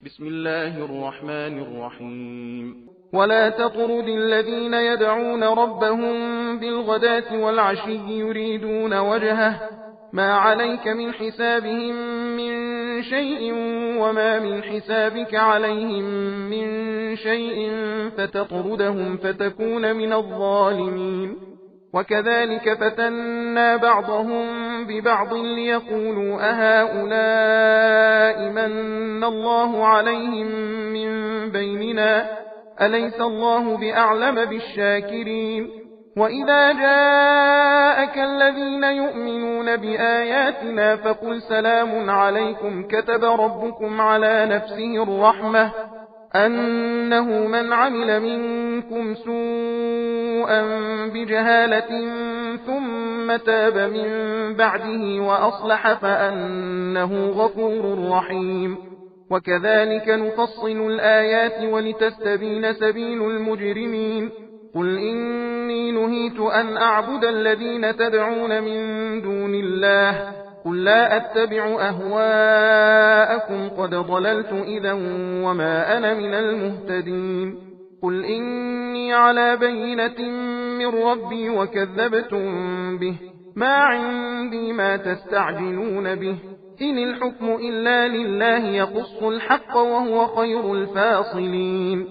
بسم الله الرحمن الرحيم. ولا تطرد الذين يدعون ربهم بالغداة والعشي يريدون وجهه ما عليك من حسابهم من شيء وما من حسابك عليهم من شيء فتطردهم فتكون من الظالمين. وكذلك فتنا بعضهم ببعض ليقولوا أهؤلاء من الله عليهم من بيننا أليس الله بأعلم بالشاكرين. وإذا جاءك الذين يؤمنون بآياتنا فقل سلام عليكم كتب ربكم على نفسه الرحمة أنه من عمل منكم سوءا بجهالة ثم تاب من بعده وأصلح فأنه غفور رحيم. وكذلك نفصل الآيات ولتستبين سبيل المجرمين. قل إني نهيت أن أعبد الذين تدعون من دون الله قل لا أتبع أهواءكم قد ضللت إذا وما أنا من المهتدين. قل إني على بينة من ربي وكذبتم به ما عندي ما تستعجلون به إن الحكم إلا لله يقص الحق وهو خير الفاصلين.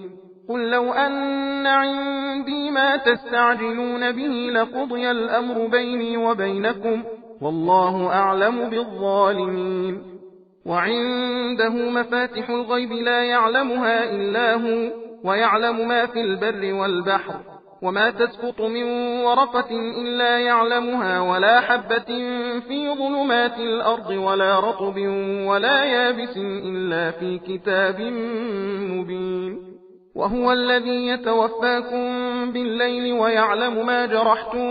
قل لو أن عندي ما تستعجلون به لقضي الأمر بيني وبينكم والله أعلم بالظالمين. وعنده مفاتح الغيب لا يعلمها إلا هو ويعلم ما في البر والبحر وما تسقط من ورقة إلا يعلمها ولا حبة في ظلمات الأرض ولا رطب ولا يابس إلا في كتاب مبين. وهو الذي يتوفاكم بالليل ويعلم ما جرحتم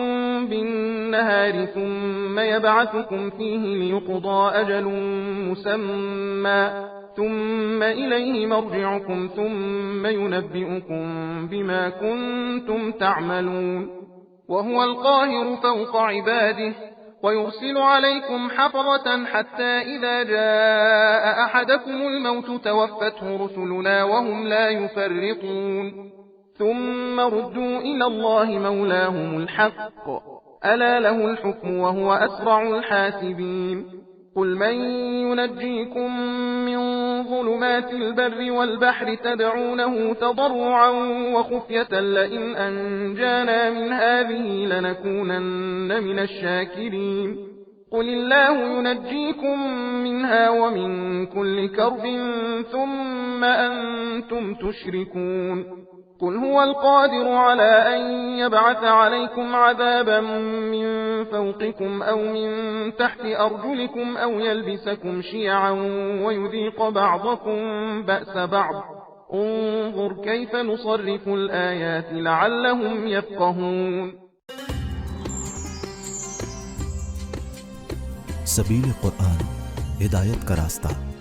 بالنهار ثم يبعثكم فيه ليقضى أجل مسمى ثم إليه مرجعكم ثم ينبئكم بما كنتم تعملون. وهو القاهر فوق عباده ويرسل عليكم حفظة حتى إذا جاء أحدكم الموت توفته رسلنا وهم لا يفرطون ثم ردوا إلى الله مولاهم الحق ألا له الحكم وهو أسرع الحاسبين. قل من ينجيكم من ظلمات البر والبحر تدعونه تضرعا وخفية لئن أنجانا من هذه لنكونن من الشاكرين. قل الله ينجيكم منها ومن كل كرب ثم أنتم تشركون. قل هو القادر على أن يبعث عليكم عذابا من فوقكم أو من تحت أرجلكم أو يلبسكم شيعا ويذيق بعضكم بأس بعض انظر كيف نصرف الآيات لعلهم يفقهون. सबील कुरान हिदायत का रास्ता।